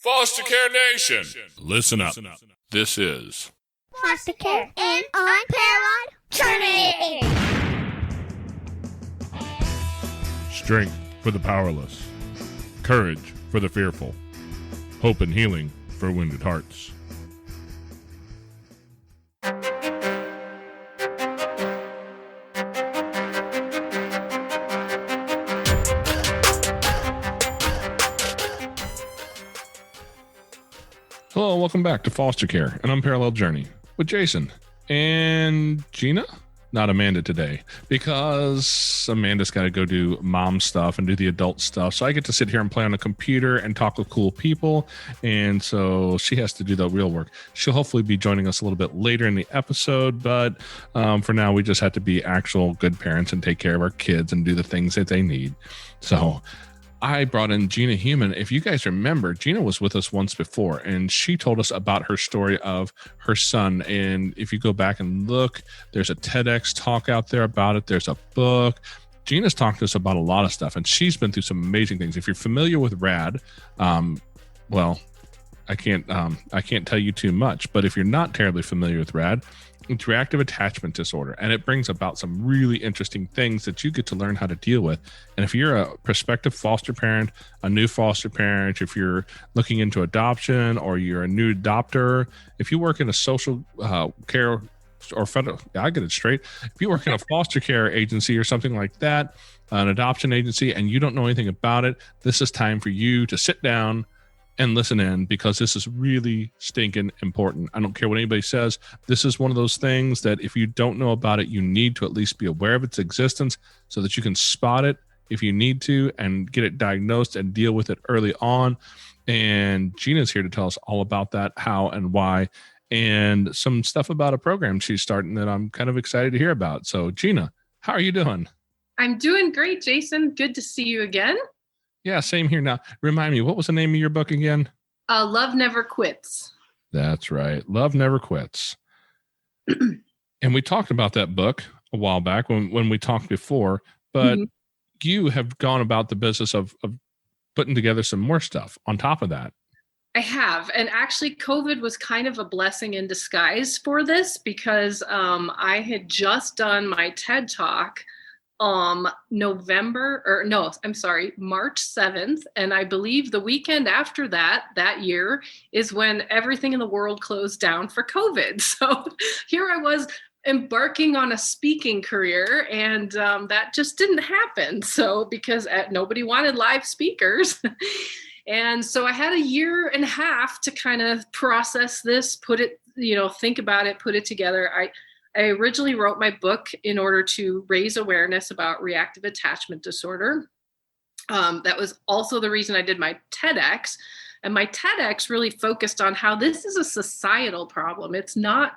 Foster Care Nation, listen up. This is Foster Care and Unparalleled Journey. strength for the powerless, courage for the fearful, hope and healing for wounded hearts. Hello, and welcome back to Foster Care, an Unparalleled Journey with Jason and Gina. Not Amanda today, because Amanda's got to go do mom stuff and do the adult stuff. So I get to sit here and play on a computer and talk with cool people. And so she has to do the real work. She'll hopefully be joining us a little bit later in the episode. But for now, we just have to be actual good parents and take care of our kids and do the things that they need. So I brought in Gina Heumann. If you guys remember, Gina was with us once before, and she told us about her story of her son. And if you go back and look, there's a TEDx talk out there about it. There's a book. Gina's talked to us about a lot of stuff, and she's been through some amazing things. If you're familiar with RAD, well, I can't tell you too much, but if you're not terribly familiar with RAD, it's Reactive Attachment Disorder, and it brings about some really interesting things that you get to learn how to deal with. And if you're a prospective foster parent, a new foster parent, if you're looking into adoption or you're a new adopter, if you work in a social care or federal, I get it straight. If you work in a foster care agency or something like that, an adoption agency, and you don't know anything about it, this is time for you to sit down and listen in, because this is really stinking important. I don't care what anybody says. This is one of those things that if you don't know about it, you need to at least be aware of its existence so that you can spot it if you need to and get it diagnosed and deal with it early on. And Gina's here to tell us all about that, how and why, and some stuff about a program she's starting that I'm kind of excited to hear about. So Gina, how are you doing? I'm doing great, Jason. Good to see you again. Yeah, same here. Now, remind me, what was the name of your book again? Love Never Quits. That's right. Love Never Quits. And we talked about that book a while back when we talked before, but you have gone about the business of putting together some more stuff on top of that. I have. And actually, COVID was kind of a blessing in disguise for this, because I had just done my TED Talk March 7th. And I believe the weekend after that year is when everything in the world closed down for COVID. So here I was embarking on a speaking career, and that just didn't happen. So because nobody wanted live speakers. And so I had a year and a half to kind of process this, think about it, put it together. I originally wrote my book in order to raise awareness about reactive attachment disorder. That was also the reason I did my TEDx. And my TEDx really focused on how this is a societal problem. It's not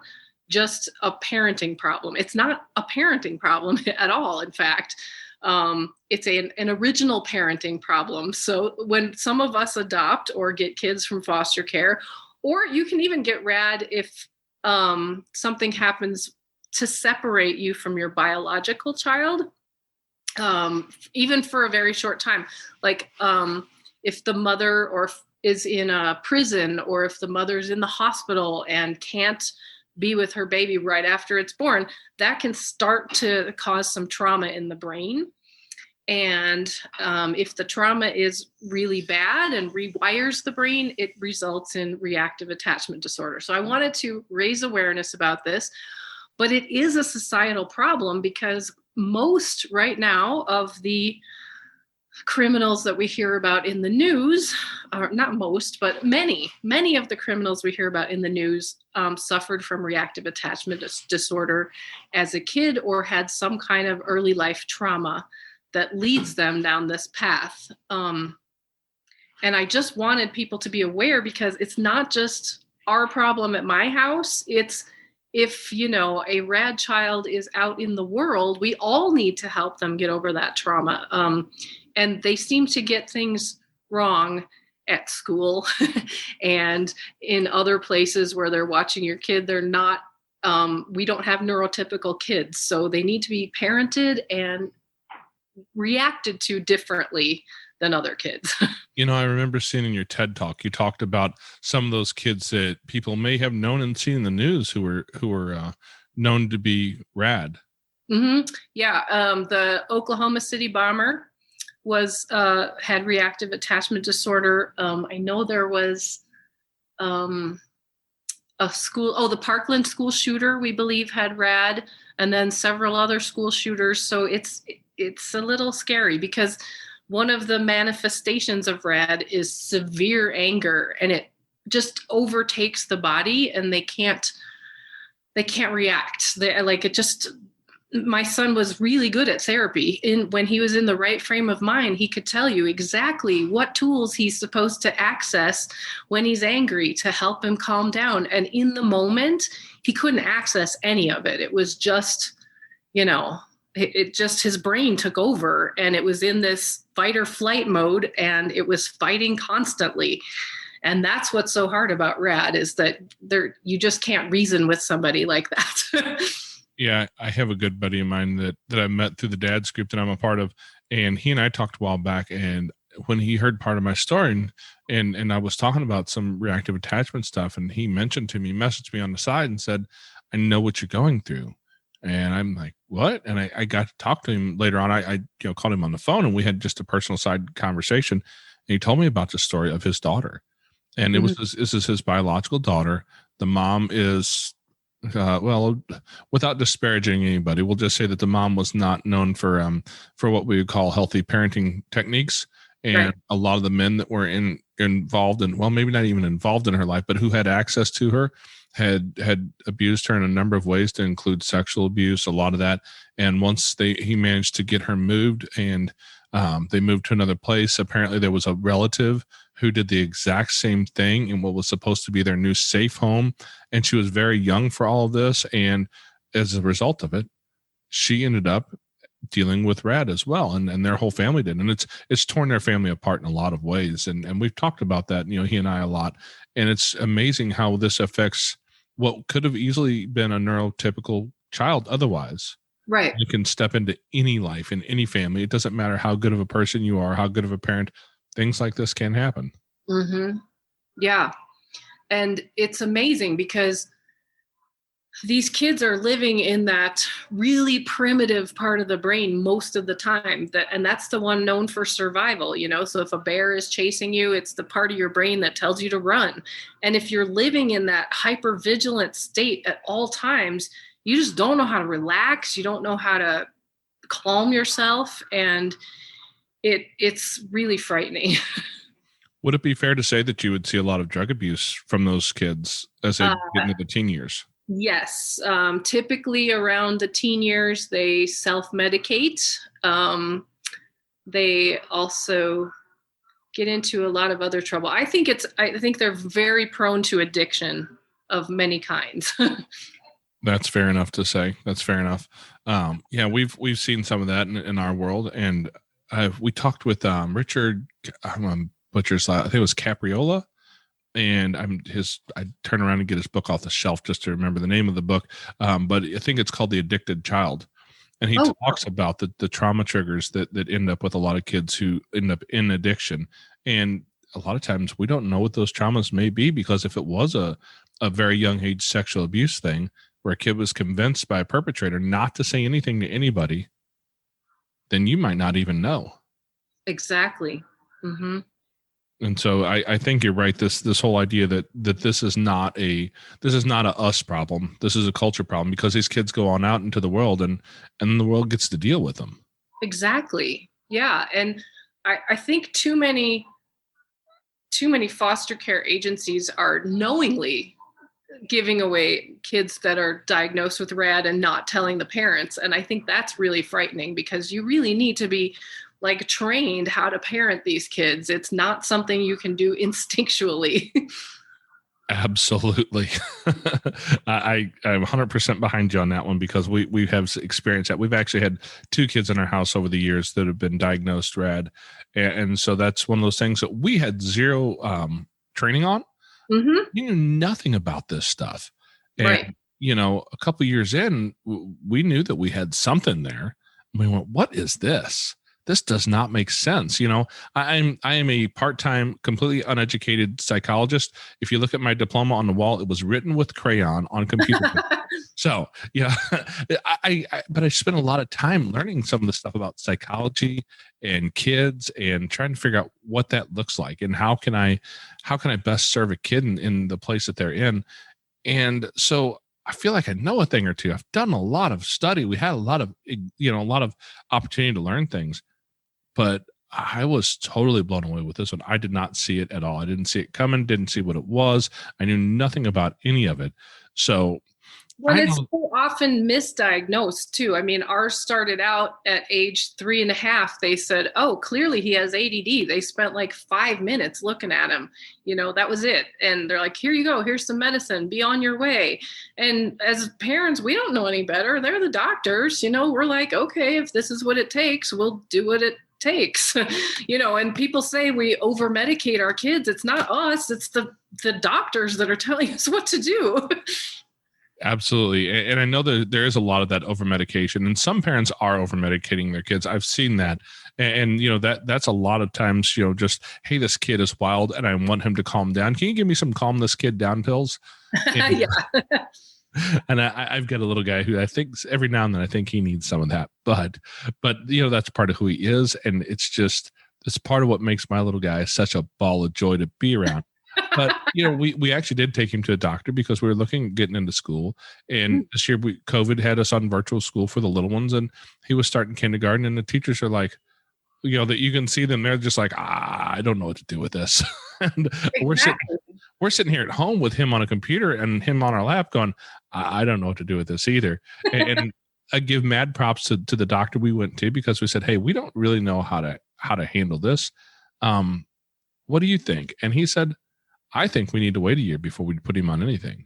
just a parenting problem. It's not a parenting problem at all, in fact. It's an original parenting problem. So when some of us adopt or get kids from foster care, or you can even get RAD if something happens to separate you from your biological child, even for a very short time. Like if the mother is in a prison, or if the mother's in the hospital and can't be with her baby right after it's born, that can start to cause some trauma in the brain. And if the trauma is really bad and rewires the brain, it results in reactive attachment disorder. So I wanted to raise awareness about this. But it is a societal problem, because most right now of the criminals that we hear about in the news, or not most, but many of the criminals we hear about in the news suffered from reactive attachment disorder as a kid, or had some kind of early life trauma that leads them down this path. And I just wanted people to be aware, because it's not just our problem at my house. It's if, a RAD child is out in the world, we all need to help them get over that trauma. And they seem to get things wrong at school and in other places where they're watching your kid. They're not, we don't have neurotypical kids, so they need to be parented and reacted to differently than other kids. I remember seeing in your TED talk, you talked about some of those kids that people may have known and seen in the news who were known to be rad. Yeah. The Oklahoma City bomber had reactive attachment disorder. I know there was a school, the Parkland school shooter, we believe, had rad, and then several other school shooters. So it's a little scary because one of the manifestations of rad is severe anger, and it just overtakes the body, and they can't react. My son was really good at therapy. When he was in the right frame of mind, he could tell you exactly what tools he's supposed to access when he's angry to help him calm down. And in the moment, he couldn't access any of it. It was just, his brain took over, and it was in this fight or flight mode, and it was fighting constantly. And that's what's so hard about rad, is that you just can't reason with somebody like that. Yeah, I have a good buddy of mine that I met through the dad's group that I'm a part of, and he and I talked a while back, and when he heard part of my story and I was talking about some reactive attachment stuff, and he messaged me on the side and said, I know what you're going through. And I'm like, what? And I got to talk to him later on. I called him on the phone, and we had just a personal side conversation, and he told me about the story of his daughter. And this is his biological daughter. The mom is, without disparaging anybody, we'll just say that the mom was not known for what we would call healthy parenting techniques. And right. A lot of the men that were involved in, well, maybe not even involved in her life, but who had access to her had abused her in a number of ways, to include sexual abuse, a lot of that. And once he managed to get her moved, and they moved to another place, apparently there was a relative who did the exact same thing in what was supposed to be their new safe home. And she was very young for all of this. And as a result of it, she ended up dealing with rad as well. And their whole family did. And it's torn their family apart in a lot of ways. And we've talked about that, he and I, a lot. And it's amazing how this affects what could have easily been a neurotypical child otherwise. Right. You can step into any life in any family. It doesn't matter how good of a person you are, how good of a parent. Things like this can happen. Mm-hmm. Yeah. And it's amazing because these kids are living in that really primitive part of the brain most of the time. And that's the one known for survival, So if a bear is chasing you, it's the part of your brain that tells you to run. And if you're living in that hypervigilant state at all times, you just don't know how to relax. You don't know how to calm yourself. And it's really frightening. Would it be fair to say that you would see a lot of drug abuse from those kids as they get into the teen years? Yes. Typically around the teen years, they self-medicate. They also get into a lot of other trouble. I think they're very prone to addiction of many kinds. That's fair enough to say. That's fair enough. Yeah, we've seen some of that in our world. And we talked with Richard, butcher's, I think it was Capriola, and I turn around and get his book off the shelf just to remember the name of the book. But I think it's called The Addicted Child. And he talks about the trauma triggers that end up with a lot of kids who end up in addiction. And a lot of times we don't know what those traumas may be, because if it was a very young age sexual abuse thing where a kid was convinced by a perpetrator not to say anything to anybody, then you might not even know. Exactly. Mm-hmm. And so I think you're right. This whole idea that this is not a us problem. This is a culture problem, because these kids go on out into the world and the world gets to deal with them. Exactly. Yeah. And I think too many foster care agencies are knowingly giving away kids that are diagnosed with rad and not telling the parents. And I think that's really frightening, because you really need to be trained how to parent these kids. It's not something you can do instinctually. Absolutely. I'm 100% behind you on that one, because we have experienced that. We've actually had 2 kids in our house over the years that have been diagnosed rad. And so that's one of those things that we had zero training on. Mm-hmm. We knew nothing about this stuff. And, right. A couple of years in, we knew that we had something there. And we went, what is this? this does not make sense. I am a part-time, completely uneducated psychologist. If you look at my diploma on the wall, it was written with crayon on computer. So yeah, but I spent a lot of time learning some of the stuff about psychology and kids and trying to figure out what that looks like and how can I best serve a kid in the place that they're in. And so I feel like I know a thing or two. I've done a lot of study. We had a lot of opportunity to learn things, but I was totally blown away with this one. I did not see it at all. I didn't see it coming, didn't see what it was. I knew nothing about any of it. So it's so often misdiagnosed too. I mean, ours started out at age 3.5. They said, oh, clearly he has ADD. They spent like 5 minutes looking at him. That was it. And they're like, here you go. Here's some medicine. Be on your way. And as parents, we don't know any better. They're the doctors. We're like, okay, if this is what it takes, we'll do what it takes. And people say we over medicate our kids. It's not us. It's the doctors that are telling us what to do. Absolutely. And I know that there is a lot of that over medication, and some parents are over medicating their kids. I've seen that. And that's a lot of times, just, hey, this kid is wild and I want him to calm down. Can you give me some calm this kid down pills? And, yeah. And I've got a little guy who I think every now and then I think he needs some of that, but that's part of who he is. And it's part of what makes my little guy such a ball of joy to be around. But we actually did take him to a doctor because we were looking at getting into school. And this year COVID had us on virtual school for the little ones, and he was starting kindergarten. And the teachers are like, that you can see them, they're just like, I don't know what to do with this. And exactly. we're sitting here at home with him on a computer and him on our lap going, I don't know what to do with this either. And I give mad props to the doctor we went to, because we said, hey, we don't really know how to handle this. What do you think? And he said, I think we need to wait a year before we put him on anything.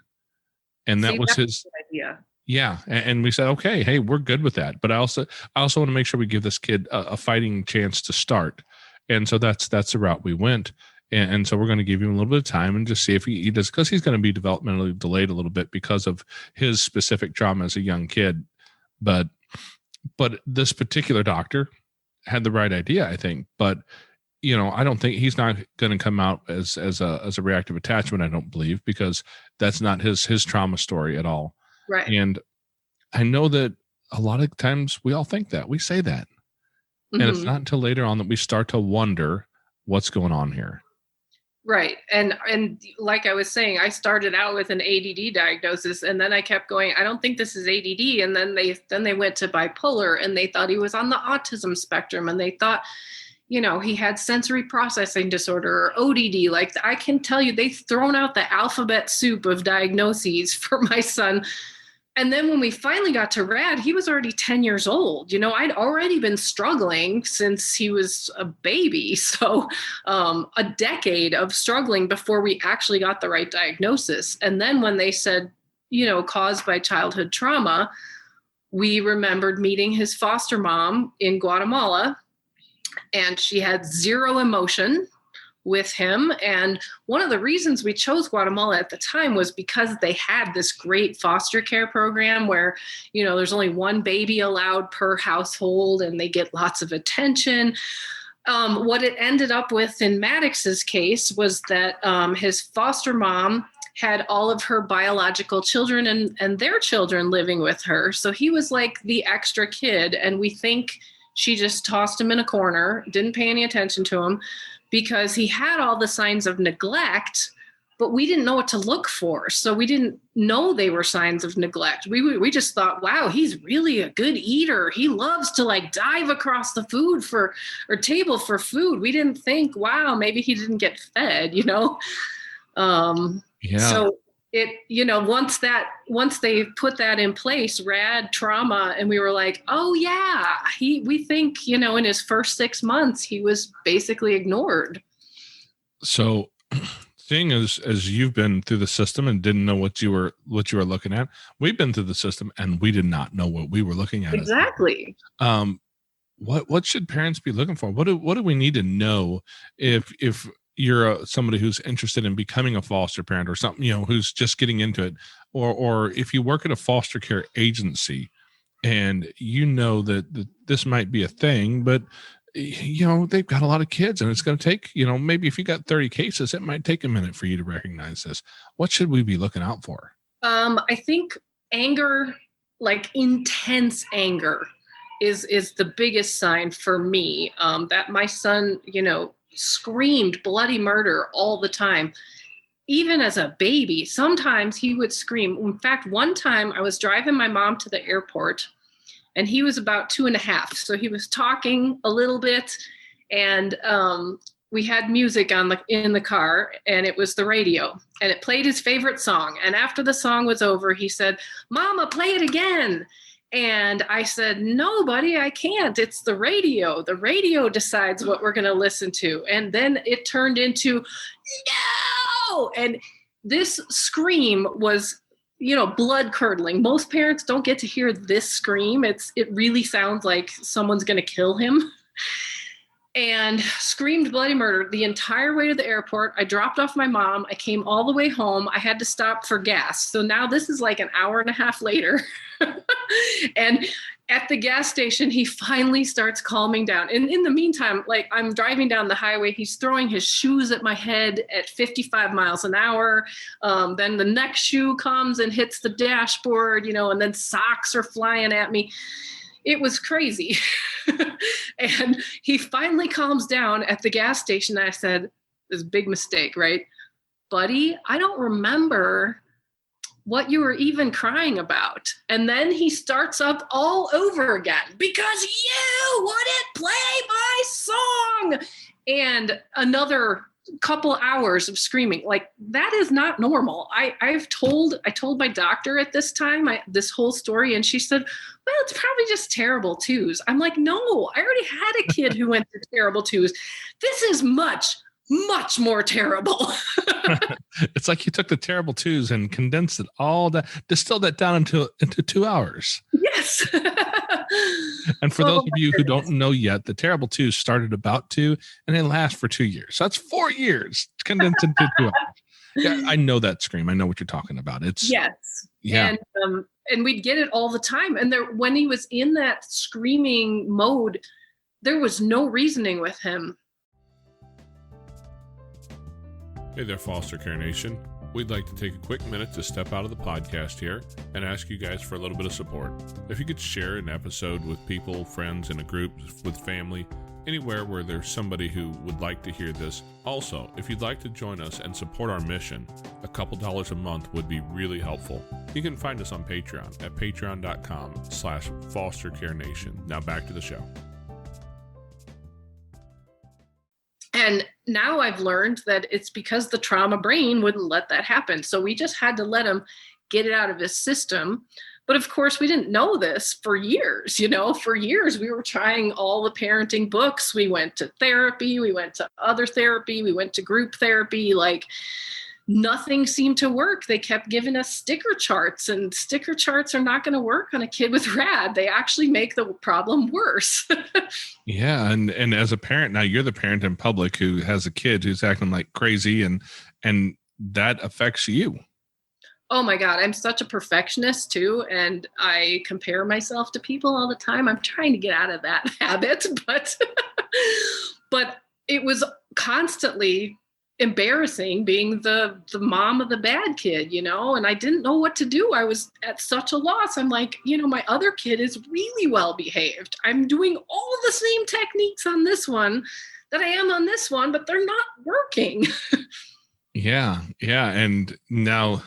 And that was his idea. Yeah. And we said, okay, hey, we're good with that. But I also want to make sure we give this kid a fighting chance to start. And so that's the route we went. And so we're going to give him a little bit of time and just see if he does, because he's going to be developmentally delayed a little bit because of his specific trauma as a young kid. But this particular doctor had the right idea, I think. But I don't think he's not going to come out as a reactive attachment. I don't believe, because that's not his trauma story at all. Right. And I know that a lot of times we all think that, we say that, and it's not until later on that we start to wonder what's going on here. Right. And like I was saying, I started out with an ADD diagnosis, and then I kept going, I don't think this is ADD. And then they went to bipolar, and they thought he was on the autism spectrum, and they thought, he had sensory processing disorder or ODD. Like, I can tell you, they've thrown out the alphabet soup of diagnoses for my son. And then when we finally got to RAD, he was already 10 years old. I'd already been struggling since he was a baby. So a decade of struggling before we actually got the right diagnosis. And then when they said, caused by childhood trauma, we remembered meeting his foster mom in Guatemala. And she had zero emotion with him. And one of the reasons we chose Guatemala at the time was because they had this great foster care program where, there's only one baby allowed per household and they get lots of attention. What it ended up with in Maddox's case was that his foster mom had all of her biological children and their children living with her. So he was like the extra kid. And we think she just tossed him in a corner, didn't pay any attention to him, because he had all the signs of neglect, but we didn't know what to look for. So we didn't know they were signs of neglect. We just thought, wow, he's really a good eater. He loves to like dive across the table for food. We didn't think, wow, maybe he didn't get fed, Yeah. So once they put that in place, RAD trauma, and we were like, oh yeah, we think, in his first 6 months, he was basically ignored. So seeing as you've been through the system and didn't know what you were looking at, we've been through the system and we did not know what we were looking at. Exactly. What should parents be looking for? What do we need to know if you're somebody who's interested in becoming a foster parent or something, who's just getting into it, or if you work at a foster care agency and that this might be a thing, but they've got a lot of kids, and it's going to take, maybe if you got 30 cases, it might take a minute for you to recognize this. What should we be looking out for? I think anger, like intense anger, is the biggest sign for me. That my son, screamed bloody murder all the time. Even as a baby, sometimes he would scream. In fact, one time I was driving my mom to the airport, and he was about 2.5. So he was talking a little bit, and we had music in the car, and it was the radio, and it played his favorite song. And after the song was over, he said, "Mama, play it again." And I said, "No, buddy, I can't. It's the radio. The radio decides what we're going to listen to." And then it turned into, "No!" And this scream was, blood curdling. Most parents don't get to hear this scream. It really sounds like someone's going to kill him. And screamed bloody murder the entire way to the airport. I dropped off my mom. I came all the way home. I had to stop for gas. So now this is like an hour and a half later. And at the gas station, he finally starts calming down. And in the meantime, like I'm driving down the highway, he's throwing his shoes at my head at 55 miles an hour. Then the next shoe comes and hits the dashboard, and then socks are flying at me. It was crazy. And he finally calms down at the gas station. I said, "This big mistake, right? Buddy, I don't remember what you were even crying about." And then he starts up all over again, "Because you wouldn't play my song." And another couple hours of screaming. Like, that is not normal. I told my doctor at this time, this whole story, and she said, "Well, it's probably just terrible twos." I'm like, "No, I already had a kid who went through terrible twos. This is much, much more terrible." It's like you took the terrible twos and condensed it all down, distilled that down into 2 hours. Yes. And for those of you who don't know yet, the terrible twos started about 2 and they last for 2 years. So that's 4 years condensed into 2 hours. Yeah, I know that scream. I know what you're talking about. Yes. Yeah. And we'd get it all the time. And when he was in that screaming mode, there was no reasoning with him. Hey there, Foster Care Nation. We'd like to take a quick minute to step out of the podcast here and ask you guys for a little bit of support. If you could share an episode with people, friends, in a group, with family, anywhere where there's somebody who would like to hear this. Also, if you'd like to join us and support our mission, a couple dollars a month would be really helpful. You can find us on Patreon at patreon.com/fostercarenation. Now back to the show. And now I've learned that it's because the trauma brain wouldn't let that happen. So we just had to let him get it out of his system. But of course, we didn't know this for years. For years, we were trying all the parenting books. We went to therapy. We went to other therapy. We went to group therapy. Like, nothing seemed to work. They kept giving us sticker charts, and sticker charts are not going to work on a kid with RAD. They actually make the problem worse. Yeah. And as a parent, now you're the parent in public who has a kid who's acting like crazy, and that affects you. Oh my God, I'm such a perfectionist too. And I compare myself to people all the time. I'm trying to get out of that habit, but it was constantly embarrassing being the mom of the bad kid, and I didn't know what to do. I was at such a loss. I'm like, my other kid is really well behaved. I'm doing all the same techniques on this one that I am on this one, but they're not working. Yeah. And now,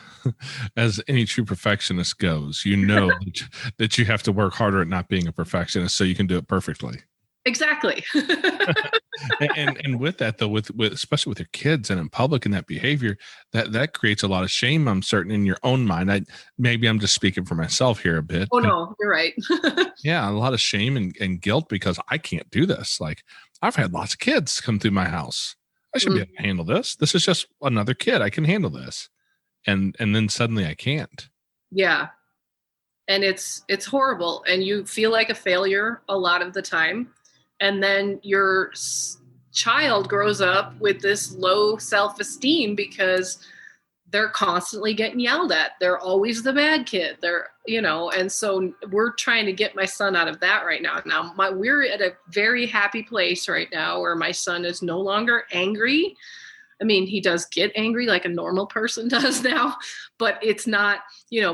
as any true perfectionist goes, that you have to work harder at not being a perfectionist so you can do it perfectly. Exactly. and with that, though, with especially with your kids and in public and that behavior, that creates a lot of shame, I'm certain, in your own mind. Maybe I'm just speaking for myself here a bit. Oh, no, you're right. Yeah, a lot of shame and guilt because I can't do this. Like, I've had lots of kids come through my house. I should be able to handle this. This is just another kid. I can handle this. And then suddenly I can't. Yeah. And it's horrible. And you feel like a failure a lot of the time. And then your child grows up with this low self-esteem because they're constantly getting yelled at. They're always the bad kid. And so we're trying to get my son out of that right now. We're at a very happy place right now where my son is no longer angry. I mean, he does get angry like a normal person does now, but it's not,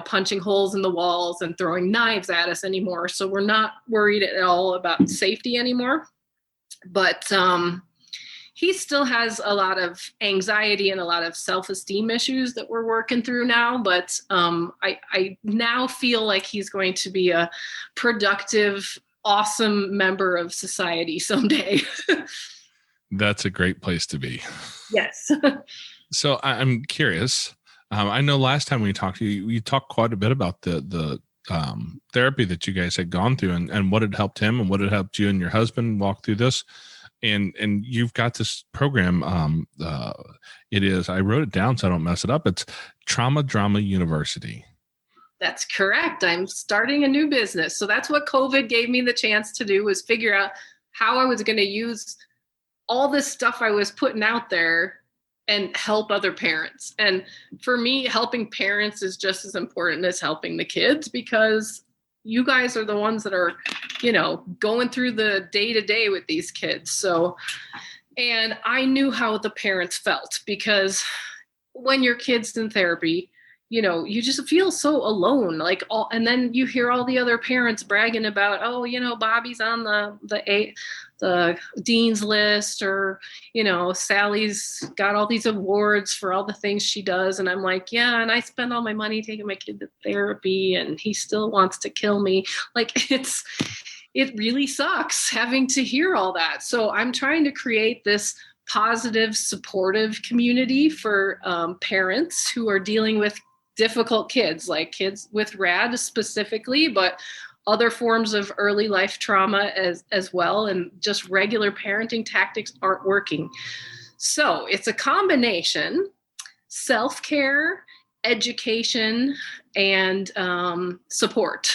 punching holes in the walls and throwing knives at us anymore. So we're not worried at all about safety anymore. But he still has a lot of anxiety and a lot of self-esteem issues that we're working through now. But I now feel like he's going to be a productive, awesome member of society someday. That's a great place to be. Yes. So I'm curious. I know last time we talked, you talked quite a bit about the therapy that you guys had gone through and what had helped him and what had helped you and your husband walk through this. And you've got this program. It is, I wrote it down so I don't mess it up. It's Trauma Drama University. That's correct. I'm starting a new business. So that's what COVID gave me the chance to do, was figure out how I was going to use all this stuff I was putting out there and help other parents. And for me, helping parents is just as important as helping the kids, because you guys are the ones that are, going through the day-to-day with these kids. So, and I knew how the parents felt, because when your kid's in therapy, you just feel so alone, and then you hear all the other parents bragging about, Bobby's on the dean's list, or, Sally's got all these awards for all the things she does. And I'm like, yeah, and I spend all my money taking my kid to therapy and he still wants to kill me. It really sucks having to hear all that. So I'm trying to create this positive, supportive community for parents who are dealing with difficult kids, like kids with RAD specifically, but other forms of early life trauma as well. And just regular parenting tactics aren't working. So it's a combination: self-care, education, and support.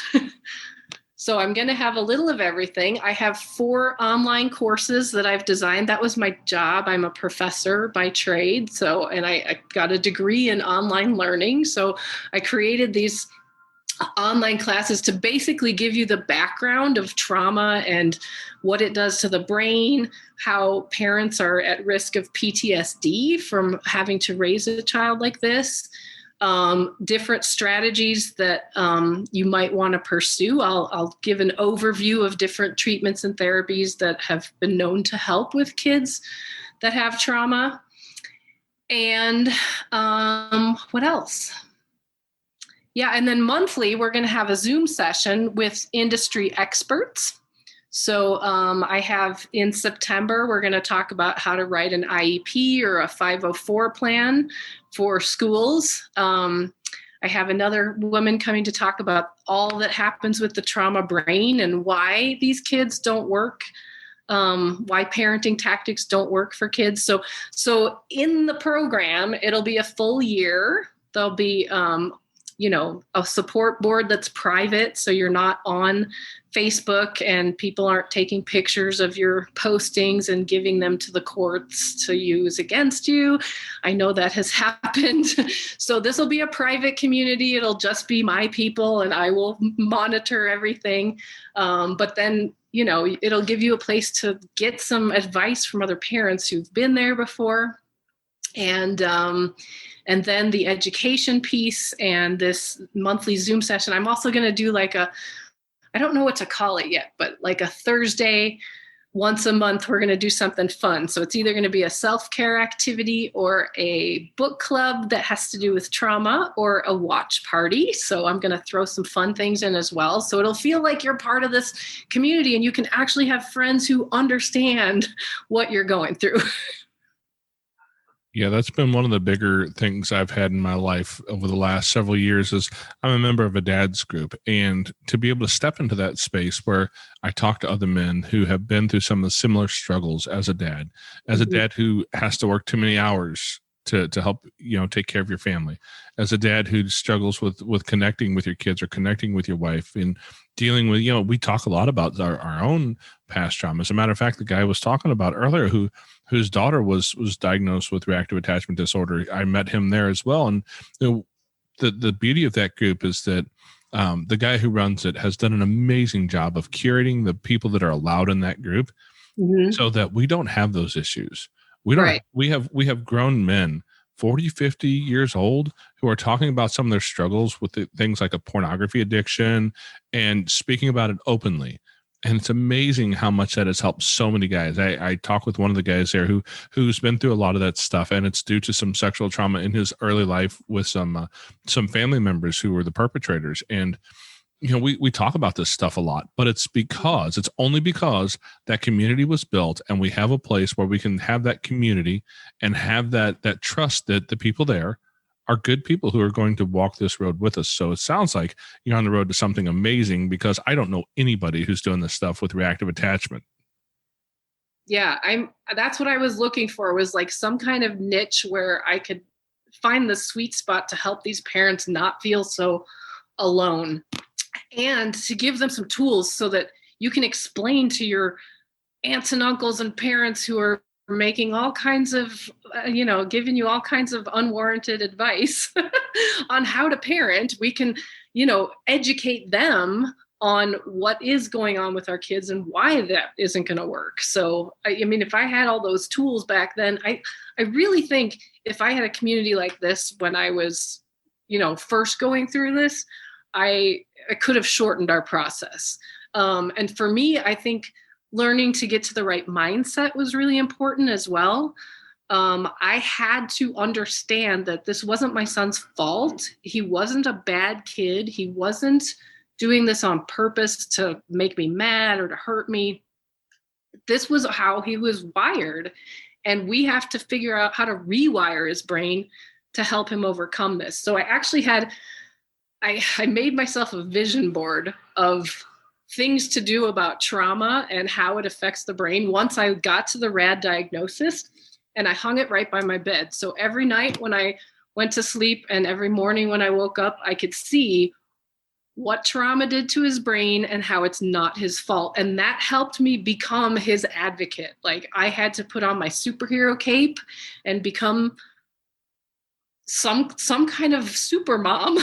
So I'm going to have a little of everything. I have 4 online courses that I've designed. That was my job. I'm a professor by trade. And I got a degree in online learning. So I created these online classes to basically give you the background of trauma and what it does to the brain, how parents are at risk of PTSD from having to raise a child like this, different strategies that you might want to pursue. I'll give an overview of different treatments and therapies that have been known to help with kids that have trauma. And what else? Yeah, and then monthly, we're going to have a Zoom session with industry experts. So I have in September, we're going to talk about how to write an IEP or a 504 plan for schools. I have another woman coming to talk about all that happens with the trauma brain and why these kids don't work, why parenting tactics don't work for kids. So in the program, it'll be a full year. There'll be a support board that's private, so you're not on Facebook and people aren't taking pictures of your postings and giving them to the courts to use against you. I know that has happened. So this will be a private community. It'll just be my people and I will monitor everything. But then, it'll give you a place to get some advice from other parents who've been there before. And then the education piece and this monthly Zoom session. I'm also going to do I don't know what to call it yet, but like a Thursday, once a month, we're going to do something fun. So it's either going to be a self-care activity or a book club that has to do with trauma or a watch party. So I'm going to throw some fun things in as well. So it'll feel like you're part of this community and you can actually have friends who understand what you're going through. Yeah, that's been one of the bigger things I've had in my life over the last several years is I'm a member of a dad's group. And to be able to step into that space where I talk to other men who have been through some of the similar struggles as a dad who has to work too many hours to help, take care of your family, as a dad who struggles with connecting with your kids or connecting with your wife and dealing with, we talk a lot about our own past trauma. As a matter of fact, the guy I was talking about earlier who whose daughter was diagnosed with reactive attachment disorder. I met him there as well. And the beauty of that group is that the guy who runs it has done an amazing job of curating the people that are allowed in that group so that we don't have those issues. We have grown men, 40, 50 years old, who are talking about some of their struggles with things like a pornography addiction and speaking about it openly. And it's amazing how much that has helped so many guys. I talked with one of the guys there who's been through a lot of that stuff, and it's due to some sexual trauma in his early life with some family members who were the perpetrators. And we talk about this stuff a lot, but it's only because that community was built, and we have a place where we can have that community and have that trust that the people there are good people who are going to walk this road with us. So it sounds like you're on the road to something amazing, because I don't know anybody who's doing this stuff with reactive attachment. Yeah, that's what I was looking for, was like some kind of niche where I could find the sweet spot to help these parents not feel so alone, and to give them some tools so that you can explain to your aunts and uncles and parents who are making all kinds of, giving you all kinds of unwarranted advice on how to parent. We can, educate them on what is going on with our kids and why that isn't going to work. So, if I had all those tools back then, I really think if I had a community like this when I was, first going through this, I could have shortened our process. And for me, I think learning to get to the right mindset was really important as well. I had to understand that this wasn't my son's fault. He wasn't a bad kid. He wasn't doing this on purpose to make me mad or to hurt me. This was how he was wired. And we have to figure out how to rewire his brain to help him overcome this. So I actually I made myself a vision board of things to do about trauma and how it affects the brain once I got to the RAD diagnosis, and I hung it right by my bed. So every night when I went to sleep and every morning when I woke up, I could see what trauma did to his brain and how it's not his fault. And that helped me become his advocate. Like, I had to put on my superhero cape and become some kind of super mom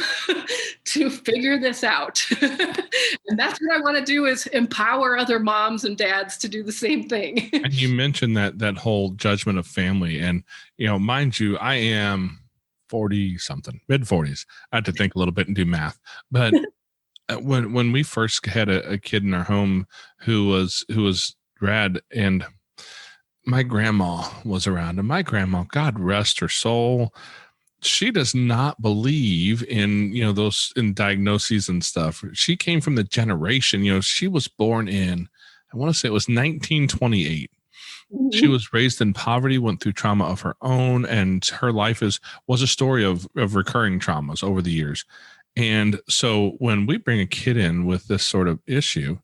to figure this out. And that's what I want to do, is empower other moms and dads to do the same thing. And you mentioned that whole judgment of family. And, mind you, I am 40 something, mid 40s. I had to think a little bit and do math. But when we first had a kid in our home who was rad, and my grandma was around, and my grandma, God rest her soul, she does not believe in, those in diagnoses and stuff. She came from the generation, she was born in, I want to say it was 1928. Mm-hmm. She was raised in poverty, went through trauma of her own, and her life was a story of recurring traumas over the years. And so when we bring a kid in with this sort of issue,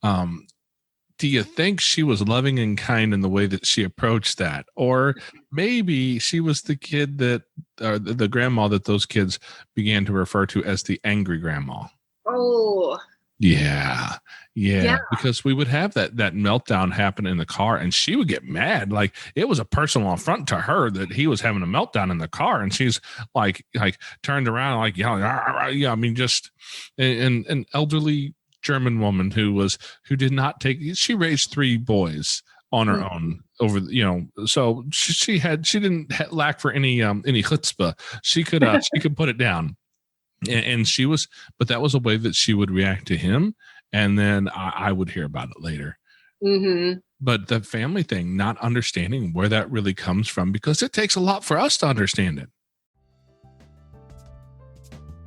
do you think she was loving and kind in the way that she approached that? Or maybe she was the kid the grandma that those kids began to refer to as the angry grandma? Oh, yeah. Because we would have that meltdown happen in the car, and she would get mad. Like, it was a personal affront to her that he was having a meltdown in the car, and she's like turned around, like yelling, yeah. I mean, just an elderly German woman who did not she raised 3 boys on her own over, so she didn't lack for any chutzpah. She could put it down, and but that was a way that she would react to him. And then I would hear about it later. Mm-hmm. But the family thing, not understanding where that really comes from, because it takes a lot for us to understand it.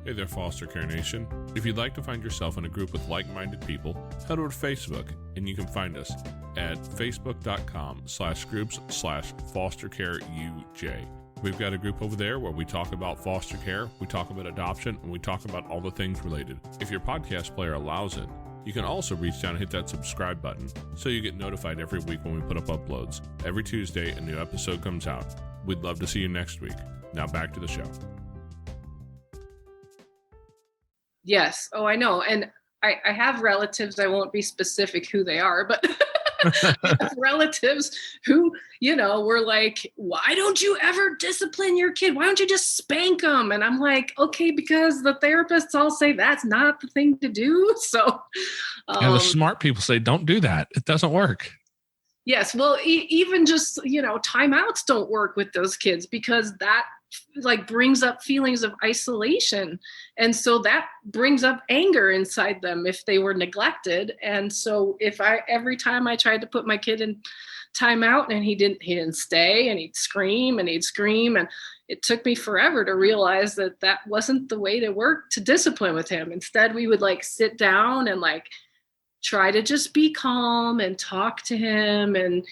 Hey there, Foster Care Nation. If you'd like to find yourself in a group with like-minded people, head over to Facebook, and you can find us at facebook.com/groups/fostercareuj. We've got a group over there where we talk about foster care, we talk about adoption, and we talk about all the things related. If your podcast player allows it, you can also reach down and hit that subscribe button so you get notified every week when we put up uploads. Every Tuesday, a new episode comes out. We'd love to see you next week. Now back to the show. Yes. Oh, I know. And I have relatives. I won't be specific who they are, but relatives who, were like, why don't you ever discipline your kid? Why don't you just spank them? And I'm like, okay, because the therapists all say that's not the thing to do. So the smart people say, don't do that. It doesn't work. Yes. Well, even just, timeouts don't work with those kids because that brings up feelings of isolation. And so that brings up anger inside them if they were neglected. And so every time I tried to put my kid in timeout and he didn't stay, and he'd scream and he'd scream. And it took me forever to realize that wasn't the way to work to discipline with him. Instead, we would sit down and try to just be calm and talk to him. And,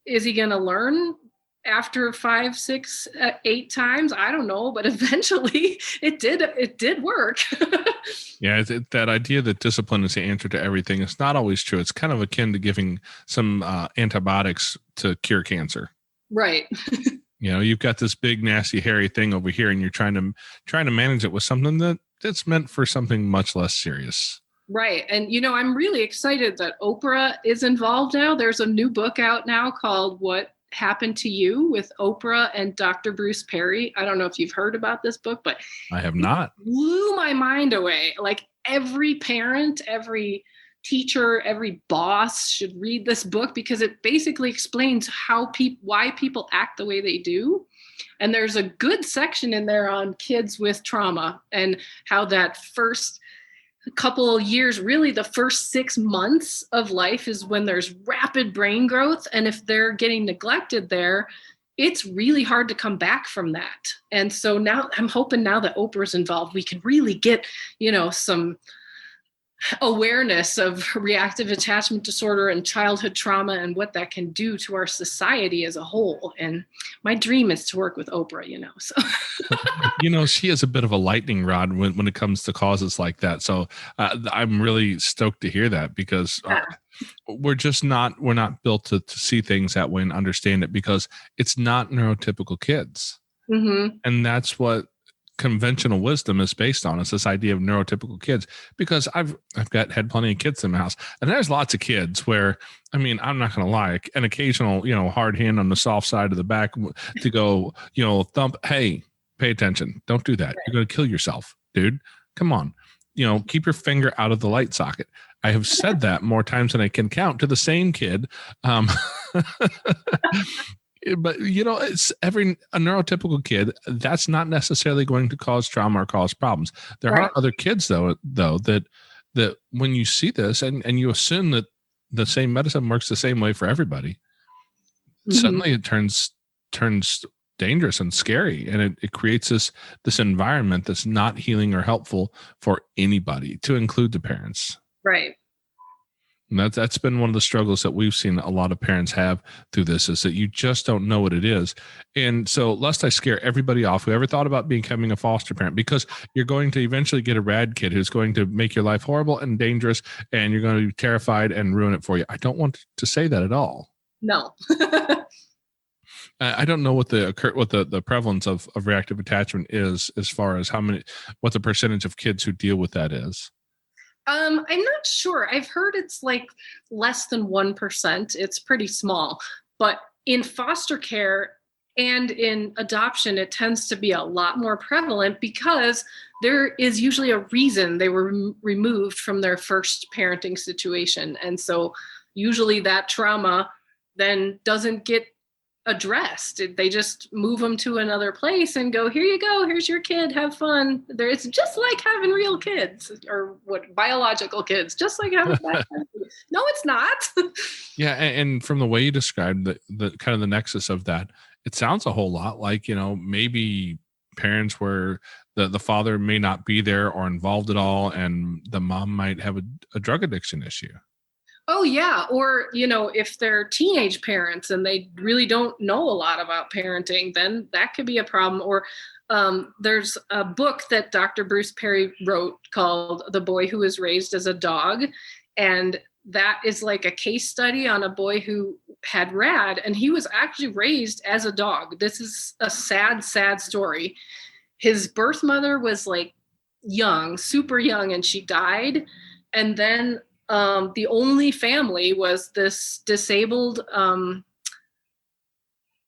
is he going to learn after 5, 6, 8 times? I don't know, but eventually it did work. Yeah. That idea that discipline is the answer to everything is not always true. It's kind of akin to giving some antibiotics to cure cancer. Right. You've got this big, nasty, hairy thing over here, and you're trying to manage it with something that's meant for something much less serious. Right. And, I'm really excited that Oprah is involved now. There's a new book out now called What Happened to You with Oprah and Dr. Bruce Perry. I don't know if you've heard about this book, but I have not. It blew my mind away. Every parent, every teacher, every boss should read this book because it basically explains why people act the way they do. And there's a good section in there on kids with trauma and how that first couple of years, really the first 6 months of life, is when there's rapid brain growth. And if they're getting neglected there, it's really hard to come back from that. And so now I'm hoping now that Oprah's involved, we can really get, some awareness of reactive attachment disorder and childhood trauma and what that can do to our society as a whole. And my dream is to work with Oprah, so. She is a bit of a lightning rod when it comes to causes like that. So I'm really stoked to hear that because we're not built to see things that way and understand it because it's not neurotypical kids. Mm-hmm. And that's what conventional wisdom is based on. It's this idea of neurotypical kids, because I've had plenty of kids in my house, and there's lots of kids where, I'm not going to lie, an occasional, hard hand on the soft side of the back to go, thump, hey, pay attention. Don't do that. You're going to kill yourself, dude. Come on. Keep your finger out of the light socket. I have said that more times than I can count to the same kid. But it's a neurotypical kid. That's not necessarily going to cause trauma or cause problems. There are other kids though that when you see this and you assume that the same medicine works the same way for everybody, suddenly it turns dangerous and scary, and it creates this environment that's not healing or helpful for anybody, to include the parents. Right. And that's been one of the struggles that we've seen a lot of parents have through this, is that you just don't know what it is. And so lest I scare everybody off who ever thought about becoming a foster parent, because you're going to eventually get a rad kid who's going to make your life horrible and dangerous, and you're going to be terrified and ruin it for you. I don't want to say that at all. No. I don't know what the prevalence of reactive attachment is, as far as what the percentage of kids who deal with that is. I'm not sure. I've heard it's less than 1%. It's pretty small. But in foster care and in adoption, it tends to be a lot more prevalent because there is usually a reason they were removed from their first parenting situation. And so usually that trauma then doesn't get addressed. They just move them to another place and go, here you go, here's your kid, have fun. It's just like having real kids, or biological kids, just like having No, it's not. Yeah, and from the way you described the kind of the nexus of that, it sounds a whole lot like, maybe parents where the father may not be there or involved at all, and the mom might have a drug addiction issue. Oh, yeah. Or, if they're teenage parents and they really don't know a lot about parenting, then that could be a problem. Or there's a book that Dr. Bruce Perry wrote called The Boy Who Was Raised as a Dog. And that is like a case study on a boy who had RAD, and he was actually raised as a dog. This is a sad, sad story. His birth mother was young, super young, and she died. And then the only family was this disabled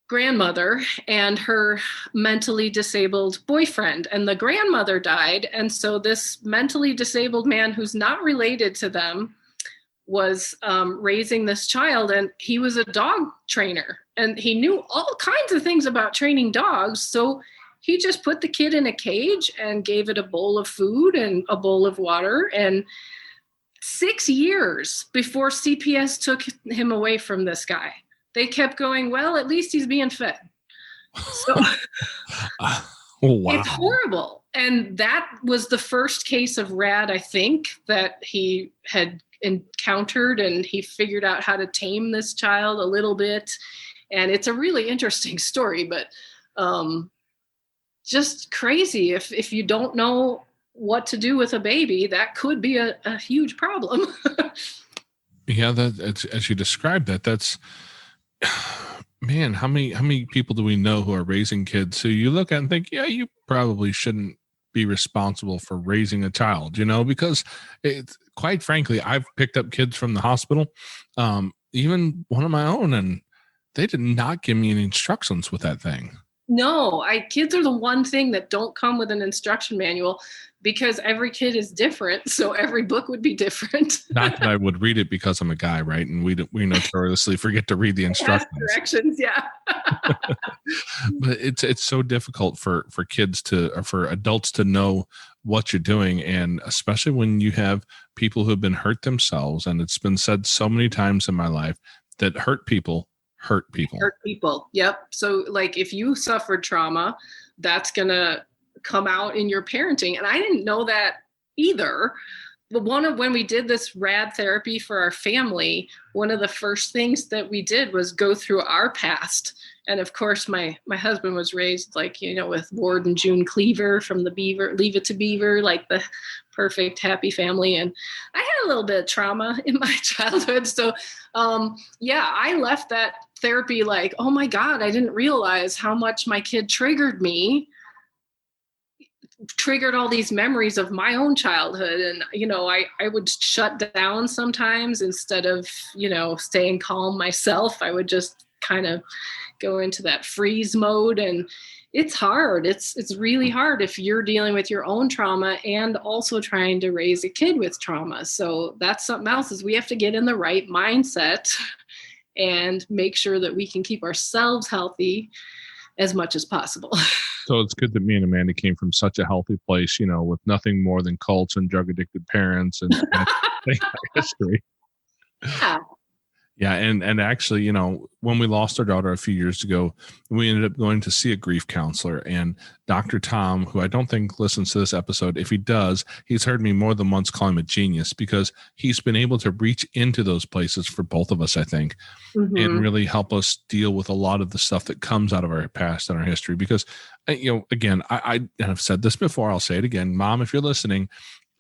grandmother and her mentally disabled boyfriend, and the grandmother died. And so this mentally disabled man, who's not related to them, was raising this child, and he was a dog trainer, and he knew all kinds of things about training dogs. So he just put the kid in a cage and gave it a bowl of food and a bowl of water. And 6 years before CPS took him away from this guy, they kept going, well, at least he's being fed. So Oh, wow. It's horrible. And that was the first case of RAD, I think, that he had encountered, and he figured out how to tame this child a little bit. And it's a really interesting story, but just crazy. If you don't know what to do with a baby, that could be a huge problem. Yeah, that as you described that, that's, man, how many people do we know who are raising kids who you look at and think, yeah, you probably shouldn't be responsible for raising a child, because quite frankly, I've picked up kids from the hospital, even one of my own, and they did not give me any instructions with that thing. No, kids are the one thing that don't come with an instruction manual, because every kid is different. So every book would be different. Not that I would read it because I'm a guy, right? And we notoriously forget to read the instructions. Directions, yeah. But it's so difficult for kids or for adults to know what you're doing, and especially when you have people who have been hurt themselves. And it's been said so many times in my life that hurt people hurt people. Hurt people. Yep. So like if you suffered trauma, that's gonna come out in your parenting. And I didn't know that either. But when we did this RAD therapy for our family, one of the first things that we did was go through our past. And of course, my husband was raised with Ward and June Cleaver from the Beaver, Leave It to Beaver, like the perfect happy family. And I had a little bit of trauma in my childhood. So I left that therapy like, oh my God, I didn't realize how much my kid triggered all these memories of my own childhood. And, I would shut down sometimes instead of, staying calm myself. I would just kind of go into that freeze mode. And it's hard. It's really hard if you're dealing with your own trauma and also trying to raise a kid with trauma. So that's something else, is we have to get in the right mindset and make sure that we can keep ourselves healthy as much as possible. So it's good that me and Amanda came from such a healthy place, with nothing more than cults and drug addicted parents and history. Yeah. Yeah. And actually, when we lost our daughter a few years ago, we ended up going to see a grief counselor, and Dr. Tom, who I don't think listens to this episode. If he does, he's heard me more than once call him a genius, because he's been able to reach into those places for both of us, I think, and really help us deal with a lot of the stuff that comes out of our past and our history. Because, again, I have said this before, I'll say it again. Mom, if you're listening,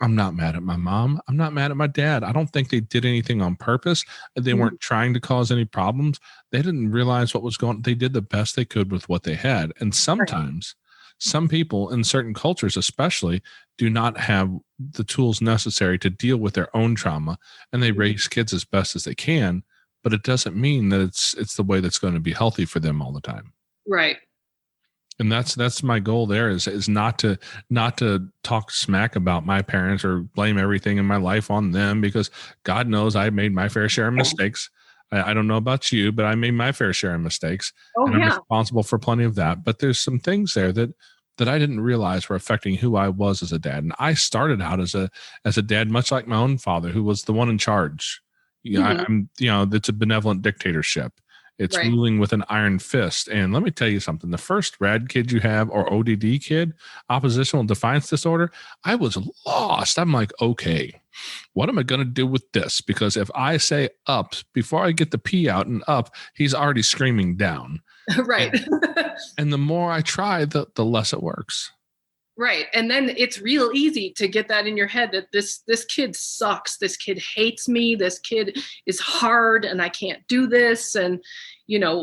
I'm not mad at my mom. I'm not mad at my dad. I don't think they did anything on purpose. They weren't trying to cause any problems. They didn't realize what was going on. They did the best they could with what they had. And sometimes some people in certain cultures, especially, do not have the tools necessary to deal with their own trauma, and they raise kids as best as they can. But it doesn't mean that it's the way that's going to be healthy for them all the time. Right. And that's my goal there is not to talk smack about my parents or blame everything in my life on them, because God knows I made my fair share of mistakes. I don't know about you, but I made my fair share of mistakes, and I'm responsible for plenty of that. But there's some things there that I didn't realize were affecting who I was as a dad. And I started out as a dad, much like my own father, who was the one in charge. It's a benevolent dictatorship. It's ruling with an iron fist. And let me tell you something. The first RAD kid you have, or ODD kid, oppositional defiance disorder, I was lost. I'm like, okay, what am I going to do with this? Because if I say up, before I get the P out and up, he's already screaming down. Right. And the more I try, the less it works. Right. And then it's real easy to get that in your head that this kid sucks. This kid hates me. This kid is hard and I can't do this. And,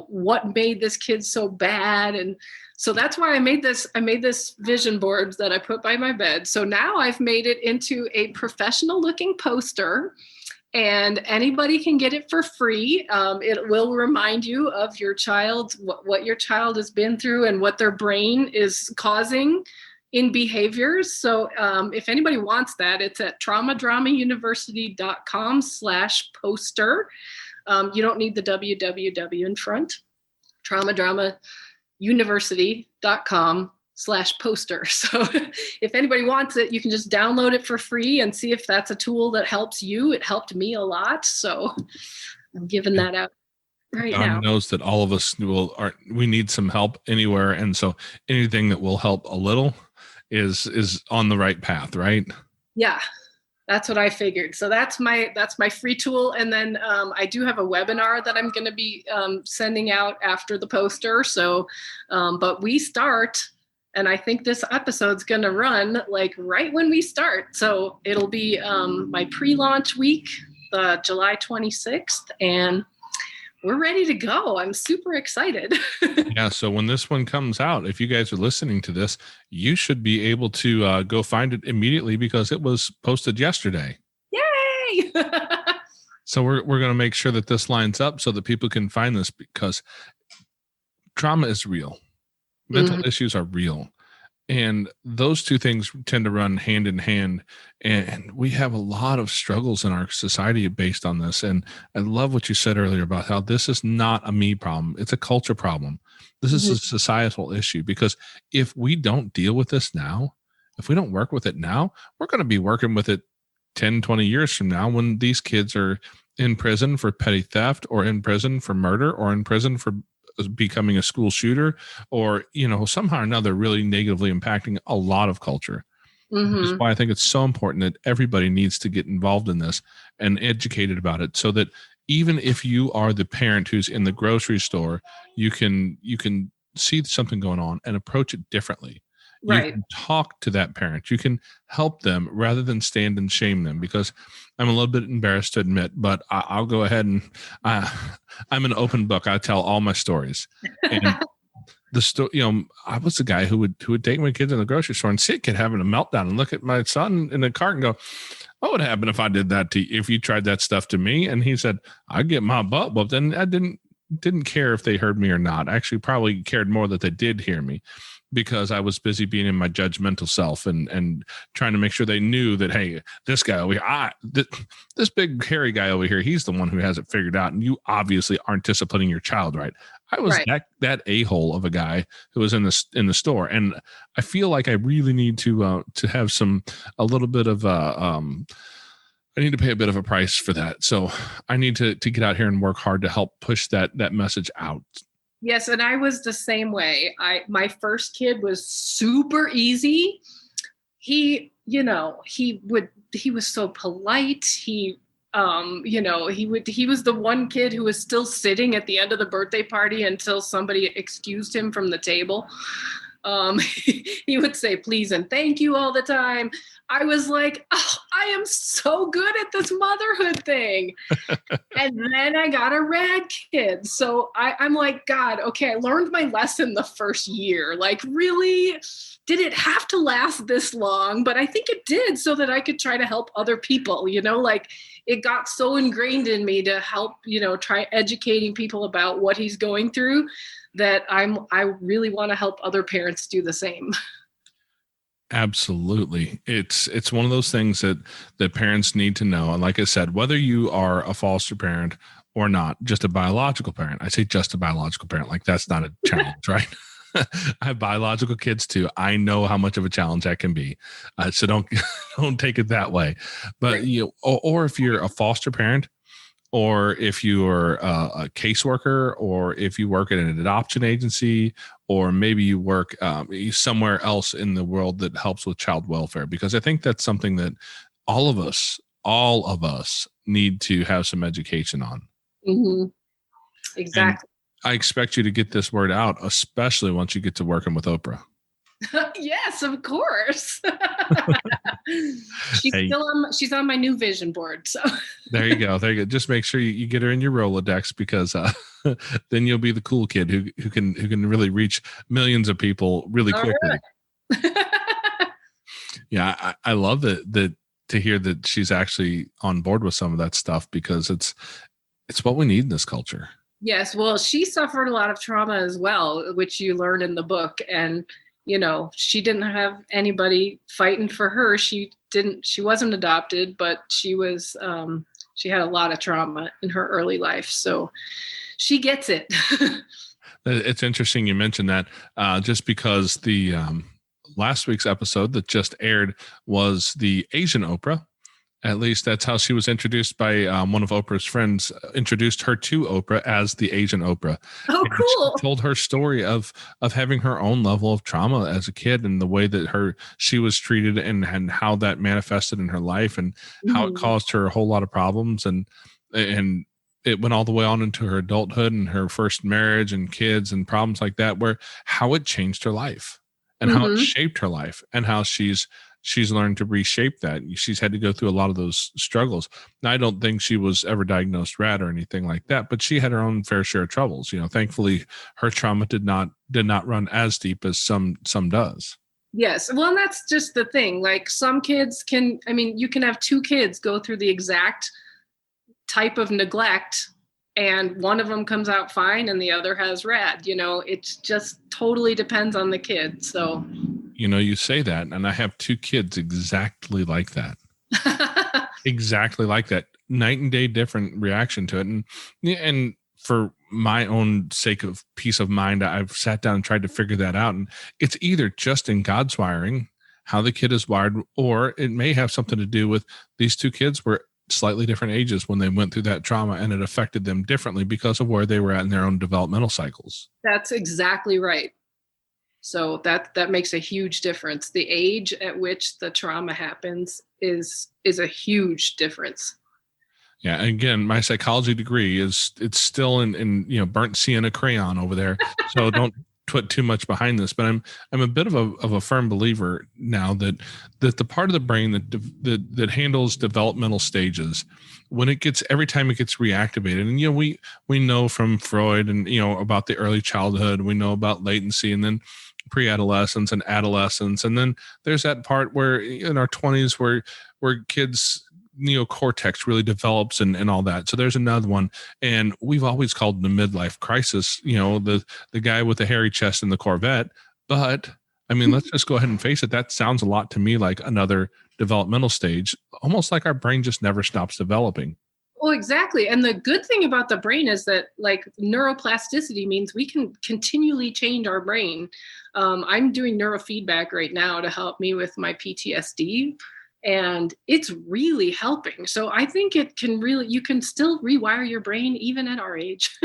what made this kid so bad? And so that's why I made this vision board that I put by my bed. So now I've made it into a professional looking poster. and anybody can get it for free. It will remind you of your child, what your child has been through and what their brain is causing in behaviors. So if anybody wants that, it's at traumadramauniversity.com/poster. You don't need the www in front. traumadramauniversity.com/poster. So if anybody wants it, you can just download it for free and see if that's a tool that helps you. It helped me a lot. So I'm giving that out right now. God knows that all of us we need some help anywhere. And so anything that will help a little is on the right path, right? Yeah. That's what I figured. So that's my free tool. And then I do have a webinar that I'm going to be sending out after the poster. So, but we start, and I think this episode's going to run like right when we start. So it'll be my pre-launch week, July 26th, and we're ready to go. I'm super excited. Yeah. So when this one comes out, if you guys are listening to this, you should be able to go find it immediately because it was posted yesterday. Yay! So we're going to make sure that this lines up so that people can find this, because trauma is real. Mental issues are real. And those two things tend to run hand in hand. And we have a lot of struggles in our society based on this. And I love what you said earlier about how this is not a me problem. It's a culture problem. This is a societal issue, because if we don't deal with this now, if we don't work with it now, we're going to be working with it 10, 20 years from now when these kids are in prison for petty theft, or in prison for murder, or in prison for becoming a school shooter, or, somehow or another really negatively impacting a lot of culture. Which is why I think it's so important that everybody needs to get involved in this and educated about it, so that even if you are the parent who's in the grocery store, you can see something going on and approach it differently. Right. You can talk to that parent. You can help them rather than stand and shame them, because I'm a little bit embarrassed to admit, but I'll go ahead and I'm an open book. I tell all my stories. And I was the guy who would take my kids in the grocery store and see a kid having a meltdown and look at my son in the cart and go, "What would happen if I did that to you? If you tried that stuff to me?" And he said, "I'd get my butt whooped." And I didn't care if they heard me or not. I actually probably cared more that they did hear me, because I was busy being in my judgmental self and trying to make sure they knew that, hey, this guy over here, this big hairy guy over here, he's the one who has it figured out. And you obviously aren't disciplining your child right. I was that a-hole of a guy who was in the store. And I feel like I really need to have a little bit of I need to pay a bit of a price for that. So I need to get out here and work hard to help push that message out. Yes, and I was the same way. My first kid was super easy. He was so polite. He was the one kid who was still sitting at the end of the birthday party until somebody excused him from the table. He would say please and thank you all the time. I was like, oh, I am so good at this motherhood thing. And then I got a rad kid. So I'm like, God, okay, I learned my lesson the first year. Like, really, did it have to last this long? But I think it did, so that I could try to help other people, like it got so ingrained in me to help, try educating people about what he's going through, that I really want to help other parents do the same. Absolutely. It's one of those things that parents need to know. And like I said, whether you are a foster parent or not, just a biological parent, I say just a biological parent, like that's not a challenge, right? I have biological kids too. I know how much of a challenge that can be. So don't take it that way. But or if you're a foster parent, or if you're a caseworker, or if you work at an adoption agency, or maybe you work somewhere else in the world that helps with child welfare, because I think that's something that all of us need to have some education on. Mm-hmm. Exactly. And I expect you to get this word out, especially once you get to working with Oprah. Yes, of course. She's on my new vision board. So There you go. Just make sure you get her in your Rolodex, because then you'll be the cool kid who can really reach millions of people really quickly. Right. Yeah, I love that to hear that she's actually on board with some of that stuff, because it's what we need in this culture. Yes. Well, she suffered a lot of trauma as well, which you learn in the book. And, she didn't have anybody fighting for her. She wasn't adopted, but she had a lot of trauma in her early life. So she gets it. It's interesting you mentioned that, just because the last week's episode that just aired was the Asian Oprah. At least that's how she was introduced by one of Oprah's friends, introduced her to Oprah as the Asian Oprah. Oh, and cool. She told her story of having her own level of trauma as a kid, and the way that she was treated, and how that manifested in her life, and how it caused her a whole lot of problems. And it went all the way on into her adulthood and her first marriage and kids and problems like that, where how it changed her life, and how it shaped her life, and how she's learned to reshape that. She's had to go through a lot of those struggles. Now, I don't think she was ever diagnosed rad or anything like that, but she had her own fair share of troubles. Thankfully her trauma did not run as deep as some does. Yes. Well, and that's just the thing. Like, some kids you can have two kids go through the exact type of neglect, and one of them comes out fine and the other has rad. It just totally depends on the kid. So, you say that, and I have two kids exactly like that. Exactly like that. Night and day different reaction to it. And for my own sake of peace of mind, I've sat down and tried to figure that out. And it's either just in God's wiring, how the kid is wired, or it may have something to do with these two kids were slightly different ages when they went through that trauma, and it affected them differently because of where they were at in their own developmental cycles. That's exactly right. So that makes a huge difference. The age at which the trauma happens is a huge difference. Yeah. Again, my psychology degree it's still in burnt sienna crayon over there. So don't put too much behind this, but I'm a bit of a firm believer now that the part of the brain that handles developmental stages, when every time it gets reactivated, and we know from Freud and about the early childhood, we know about latency, and then pre-adolescence and adolescence, and then there's that part where in our 20s where kids neocortex really develops and all that. So there's another one, and we've always called the midlife crisis, the guy with the hairy chest in the Corvette. But let's just go ahead and face it. That sounds a lot to me like another developmental stage, almost like our brain just never stops developing. Well, exactly. And the good thing about the brain is that, like, neuroplasticity means we can continually change our brain. I'm doing neurofeedback right now to help me with my PTSD. And it's really helping. So I think you can still rewire your brain even at our age.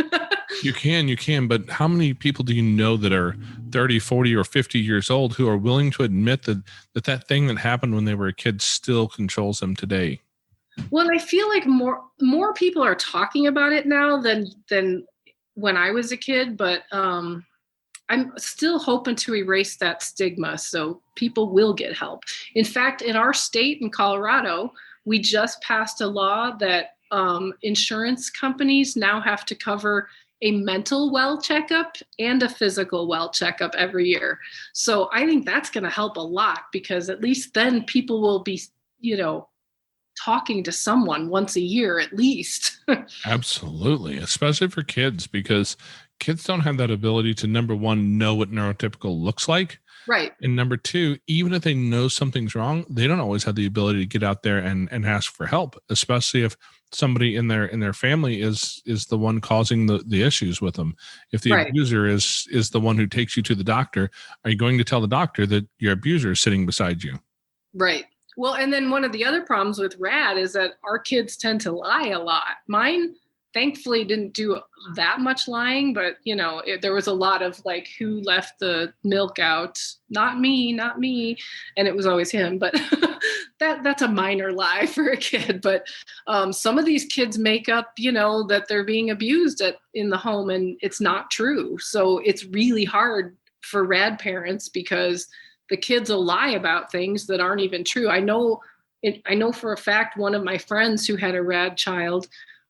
You can. But how many people do you know that are 30, 40, or 50 years old who are willing to admit that thing that happened when they were a kid still controls them today? Well, I feel like more people are talking about it now than when I was a kid, but I'm still hoping to erase that stigma so people will get help. In fact, in our state, in Colorado, we just passed a law that insurance companies now have to cover a mental well checkup and a physical well checkup every year. So I think that's going to help a lot, because at least then people will be, talking to someone once a year at least. Absolutely, especially for kids, because kids don't have that ability to, number one, know what neurotypical looks like. Right. And number two, even if they know something's wrong, they don't always have the ability to get out there and ask for help, especially if somebody in their family is the one causing the issues with them. If the abuser is the one who takes you to the doctor, are you going to tell the doctor that your abuser is sitting beside you? Right. Well, and then one of the other problems with RAD is that our kids tend to lie a lot. Mine, thankfully, didn't do that much lying, but, there was a lot of like, who left the milk out? Not me. And it was always him. But that's a minor lie for a kid. But some of these kids make up, that they're being abused in the home, and it's not true. So it's really hard for RAD parents, because the kids will lie about things that aren't even true. I know for a fact, one of my friends who had a RAD child,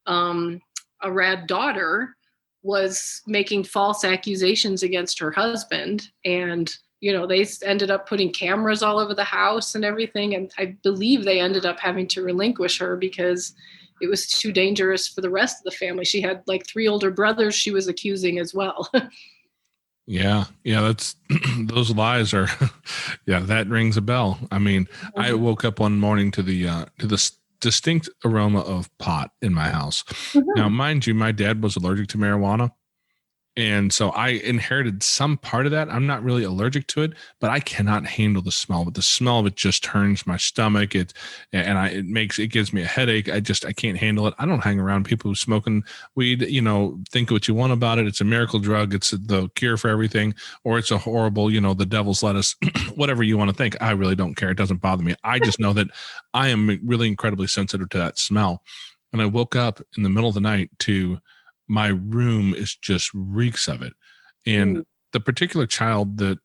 a RAD daughter, was making false accusations against her husband, and They ended up putting cameras all over the house and everything. And I believe they ended up having to relinquish her because it was too dangerous for the rest of the family. She had like 3 older brothers she was accusing as well. Yeah. That's those lies are, yeah, that rings a bell. I mean, I woke up one morning to the distinct aroma of pot in my house. Now, mind you, my dad was allergic to marijuana. And so I inherited some part of that. I'm not really allergic to it, but I cannot handle the smell. But the smell of it just turns my stomach. It gives me a headache. I can't handle it. I don't hang around people who smoking weed. Think what you want about it. It's a miracle drug. It's the cure for everything, or it's a horrible, the devil's lettuce. Whatever you want to think, I really don't care. It doesn't bother me. I just know that I am really incredibly sensitive to that smell. And I woke up in the middle of the night to my room is just reeks of it. And the particular child that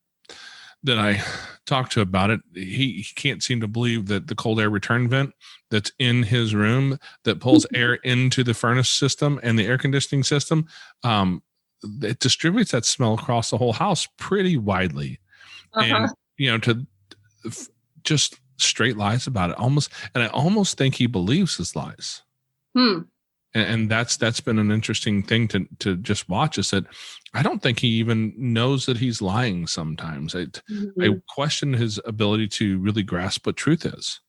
I talked to about it, he can't seem to believe that the cold air return vent that's in his room that pulls air into the furnace system and the air conditioning system, it distributes that smell across the whole house pretty widely. And, just straight lies about it almost. And I almost think he believes his lies. And that's been an interesting thing to just watch, is that I don't think he even knows that he's lying sometimes. I question his ability to really grasp what truth is.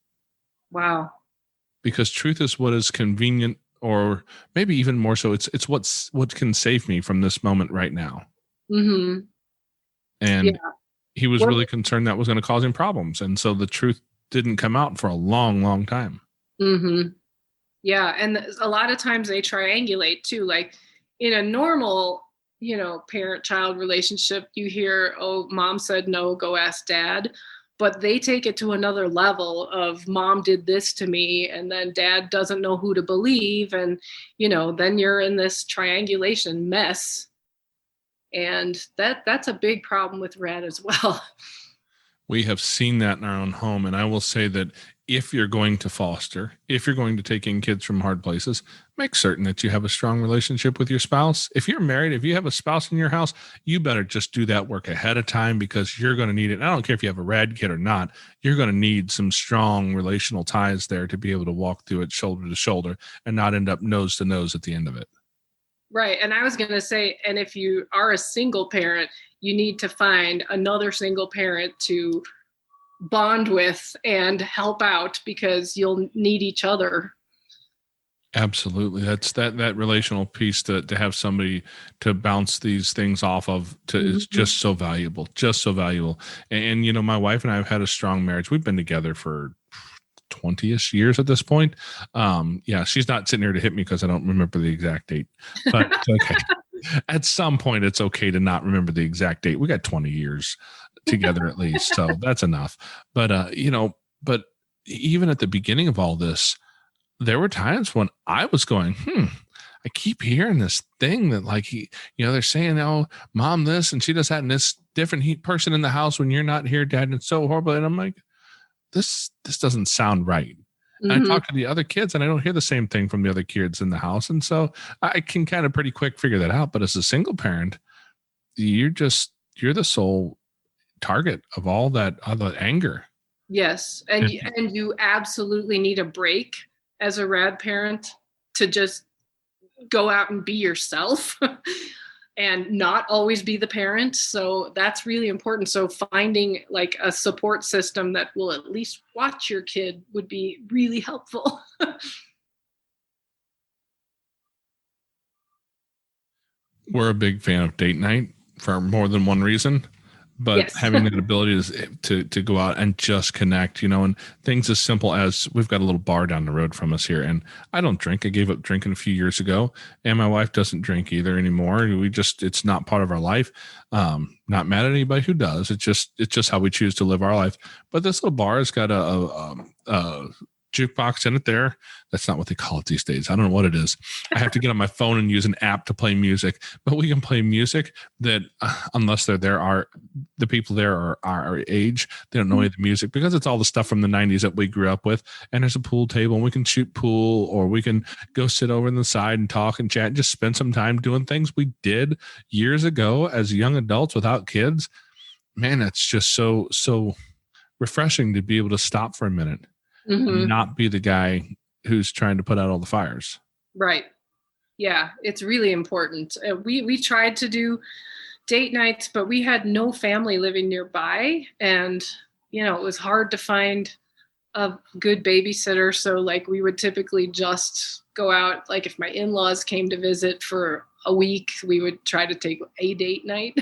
Wow. Because truth is what is convenient, or maybe even more so, it's what can save me from this moment right now. And he was really concerned that was going to cause him problems. And so the truth didn't come out for a long, long time. Yeah. And a lot of times they triangulate too. Like in a normal, parent-child relationship, you hear, oh, mom said no, go ask dad. But they take it to another level of mom did this to me, and then dad doesn't know who to believe. And, then you're in this triangulation mess. And that's a big problem with Red as well. We have seen that in our own home. And I will say that if you're going to foster, if you're going to take in kids from hard places, make certain that you have a strong relationship with your spouse. If you're married, if you have a spouse in your house, you better just do that work ahead of time, because you're going to need it. And I don't care if you have a rad kid or not, you're going to need some strong relational ties there to be able to walk through it shoulder to shoulder and not end up nose to nose at the end of it. Right. And I was going to say, and if you are a single parent, you need to find another single parent to bond with and help out, because you'll need each other. Absolutely. That's that relational piece to have somebody to bounce these things off of is just so valuable, And, my wife and I have had a strong marriage. We've been together for 20-ish years at this point. She's not sitting here to hit me because I don't remember the exact date, but okay. At some point it's okay to not remember the exact date. We got 20 years together at least. So that's enough. But, but even at the beginning of all this, there were times when I was going, I keep hearing this thing that they're saying, oh, mom, this, and she does that. And this different person in the house when you're not here, dad. And it's so horrible. And I'm like, this doesn't sound right. And I talk to the other kids and I don't hear the same thing from the other kids in the house. And so I can kind of pretty quick figure that out. But as a single parent, you're the sole target of all that anger. Yes. And you absolutely need a break as a rad parent to just go out and be yourself and not always be the parent. So that's really important. So finding like a support system that will at least watch your kid would be really helpful. We're a big fan of date night for more than one reason. But having that ability to go out and just connect, and things as simple as we've got a little bar down the road from us here, and I don't drink. I gave up drinking a few years ago, and my wife doesn't drink either anymore. It's not part of our life. Not mad at anybody who does. It's just how we choose to live our life. But this little bar has got a jukebox in it there. That's not what they call it these days. I don't know what it is. I have to get on my phone and use an app to play music, but we can play music that unless they're there, the people there are our age. They don't know any of the music because it's all the stuff from the 90s that we grew up with. And there's a pool table and we can shoot pool, or we can go sit over on the side and talk and chat and just spend some time doing things we did years ago as young adults without kids. man, it's just so refreshing to be able to stop for a minute and not be the guy who's trying to put out all the fires. Right. Yeah, it's really important. We tried to do date nights, but we had no family living nearby, and it was hard to find a good babysitter. So like we would typically just go out, like if my in-laws came to visit for a week, we would try to take a date night.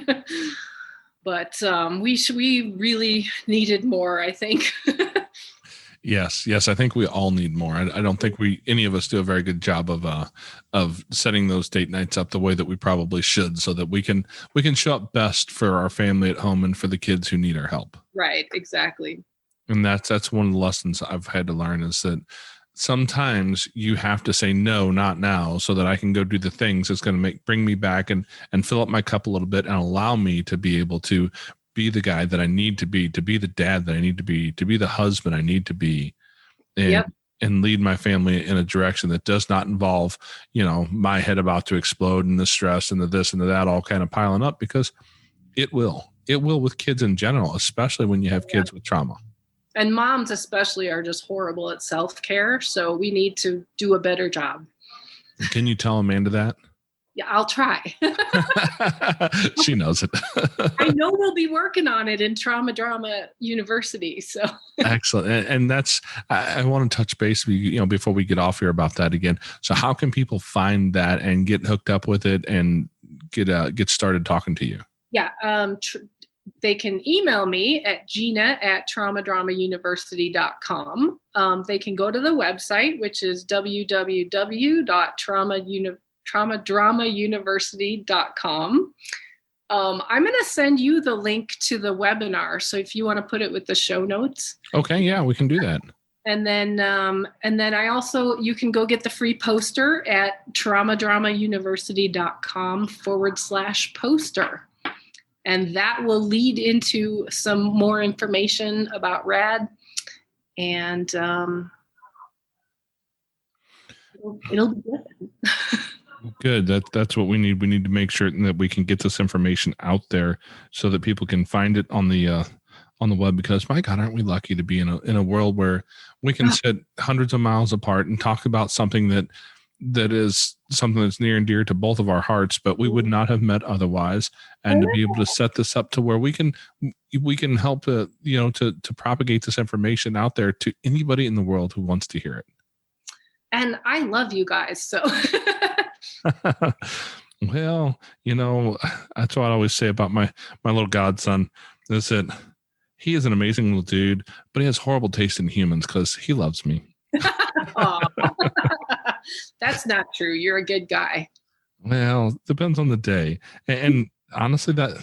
But we really needed more, I think. Yes. I think we all need more. I don't think any of us do a very good job of setting those date nights up the way that we probably should, so that we can show up best for our family at home and for the kids who need our help. Right. Exactly. And that's one of the lessons I've had to learn, is that sometimes you have to say no, not now, so that I can go do the things that's going to bring me back and fill up my cup a little bit and allow me to be able to be the guy that I need to be the dad that I need to be the husband I need to be, and lead my family in a direction that does not involve, my head about to explode and the stress and the this and the that all kind of piling up, because it will with kids in general, especially when you have kids with trauma. And moms especially are just horrible at self-care. So we need to do a better job. Can you tell Amanda that? Yeah, I'll try. She knows it. I know we'll be working on it in Trauma Drama University. So excellent. And that's, I want to touch base with you, before we get off here about that again. So how can people find that and get hooked up with it and get started talking to you? Yeah. They can email me at gina@traumadramauniversity.com. They can go to the website, which is www.traumadramauniversity.com. I'm going to send you the link to the webinar. So if you want to put it with the show notes. Okay. Yeah, we can do that. And then I also, you can go get the free poster at traumadramauniversity.com/poster. And that will lead into some more information about RAD. And it'll be good. Good. That's what we need. We need to make sure that we can get this information out there so that people can find it on the web, because my God, aren't we lucky to be in a world where we can sit hundreds of miles apart and talk about something that is something that's near and dear to both of our hearts, but we would not have met otherwise. And to be able to set this up to where we can help to propagate this information out there to anybody in the world who wants to hear it. And I love you guys. So well, that's what I always say about my little godson, is that he is an amazing little dude, but he has horrible taste in humans because he loves me. That's not true. You're a good guy. Well, depends on the day. And honestly, that,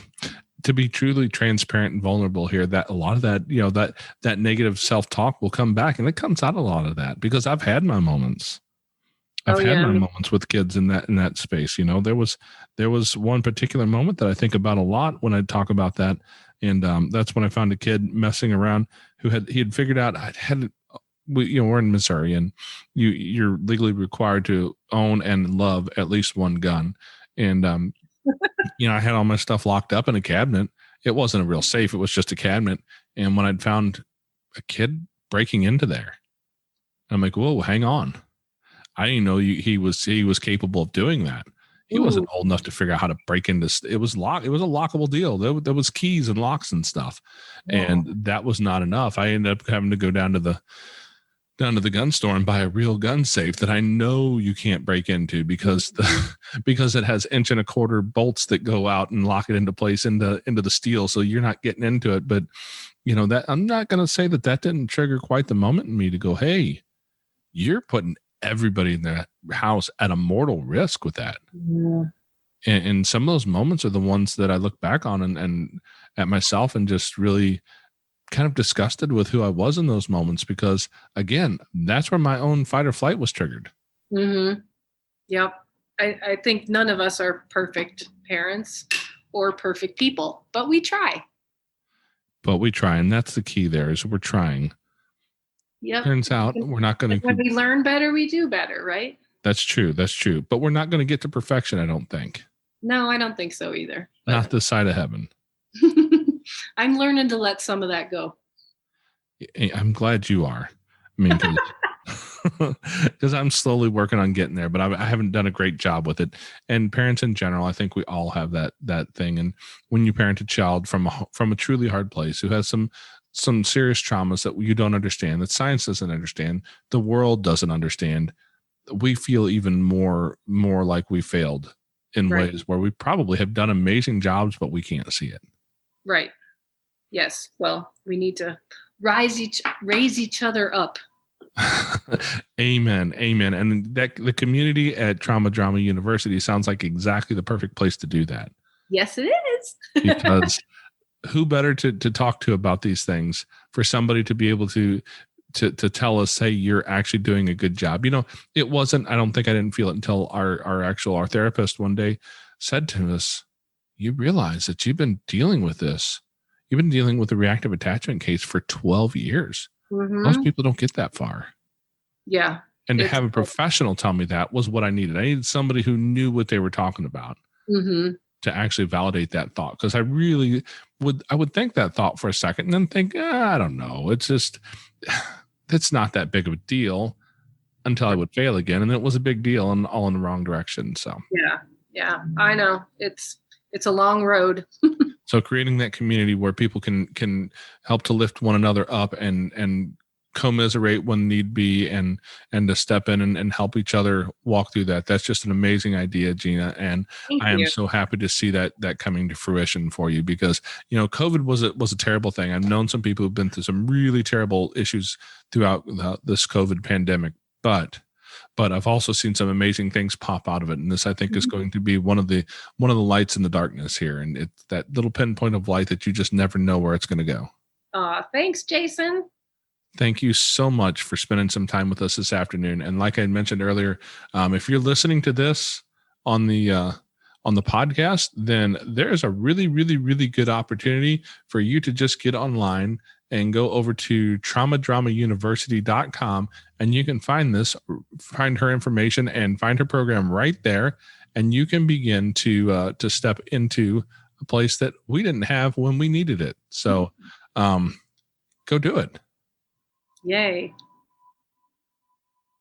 to be truly transparent and vulnerable here, that a lot of that, that negative self-talk will come back, and it comes out a lot of that because I've had my moments. I've had my moments with kids in that space. There was one particular moment that I think about a lot when I talk about that. And that's when I found a kid messing around he had figured out we're in Missouri, and you're legally required to own and love at least one gun. And, I had all my stuff locked up in a cabinet. It wasn't a real safe. It was just a cabinet. And when I'd found a kid breaking into there, I'm like, whoa, hang on. I didn't know he was capable of doing that. He wasn't old enough to figure out how to break into. It was locked. It was a lockable deal. There was keys and locks and stuff. Wow. And that was not enough. I ended up having to go down to the gun store and buy a real gun safe that I know you can't break into because it has 1.25 inch bolts that go out and lock it into place into the steel. So you're not getting into it. But that I'm not going to say that didn't trigger quite the moment in me to go, hey, you're putting everybody in that house at a mortal risk with that. Yeah. And some of those moments are the ones that I look back on and at myself and just really kind of disgusted with who I was in those moments, because again, that's where my own fight or flight was triggered. Mm-hmm. Yep. I think none of us are perfect parents or perfect people, but we try. And that's the key there, is we're trying. Yep. Turns out we're not going to. When we learn better, we do better, right? That's true. But we're not going to get to perfection, I don't think. No, I don't think so either. Not this side of heaven. I'm learning to let some of that go. I'm glad you are. I mean, because I'm slowly working on getting there, but I haven't done a great job with it. And parents in general, I think we all have that thing. And when you parent a child from a truly hard place who has some serious traumas that you don't understand, that science doesn't understand, the world doesn't understand, we feel even more like we failed in ways where we probably have done amazing jobs, but we can't see it. Right. Yes. Well, we need to raise each other up. Amen. And the community at Trauma Drama University sounds like exactly the perfect place to do that. Yes, it is. Because who better to talk to about these things for somebody to be able to tell us, hey, you're actually doing a good job. It wasn't, I didn't feel it until our therapist one day said to us, you realize that you've been dealing with this. You've been dealing with a reactive attachment case for 12 years. Mm-hmm. Most people don't get that far. Yeah. And to have a professional tell me that was what I needed. I needed somebody who knew what they were talking about to actually validate that thought. Because I really would think that thought for a second and then think, I don't know. It's just, it's not that big of a deal until I would fail again. And it was a big deal and all in the wrong direction. So yeah, I know. It's a long road. So creating that community where people can help to lift one another up and commiserate when need be and to step in and help each other walk through that. That's just an amazing idea, Gina. And I am so happy to see that coming to fruition for you because, COVID was a terrible thing. I've known some people who've been through some really terrible issues throughout this COVID pandemic, but I've also seen some amazing things pop out of it. And this, I think, is going to be one of the lights in the darkness here. And it's that little pinpoint of light that you just never know where it's going to go. Thanks, Jason. Thank you so much for spending some time with us this afternoon. And like I mentioned earlier, if you're listening to this on the podcast, then there's a really, really, really good opportunity for you to just get online and go over to traumadramauniversity.com and you can find her information and find her program right there. And you can begin to step into a place that we didn't have when we needed it. So go do it. Yay.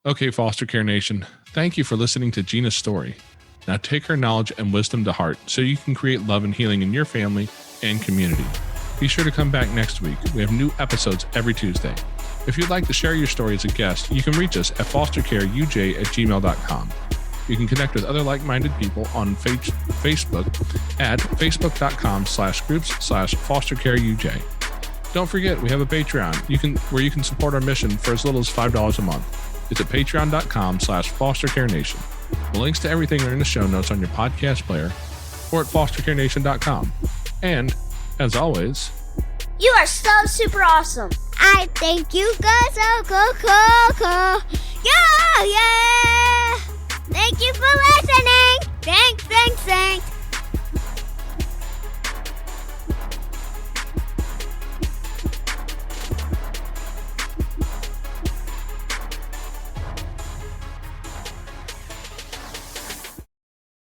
Okay, Foster Care Nation, thank you for listening to Gina's story. Now take her knowledge and wisdom to heart so you can create love and healing in your family and community. Be sure to come back next week. We have new episodes every Tuesday. If you'd like to share your story as a guest, you can reach us at fostercareuj@gmail.com. You can connect with other like-minded people on Facebook at facebook.com/groups/fostercareuj. Don't forget, we have a Patreon where you can support our mission for as little as $5 a month. It's at patreon.com/fostercarenation. The links to everything are in the show notes on your podcast player or at fostercarenation.com. And, as always, you are so super awesome. I think you guys are cool. Yeah. Thank you for listening. Thanks.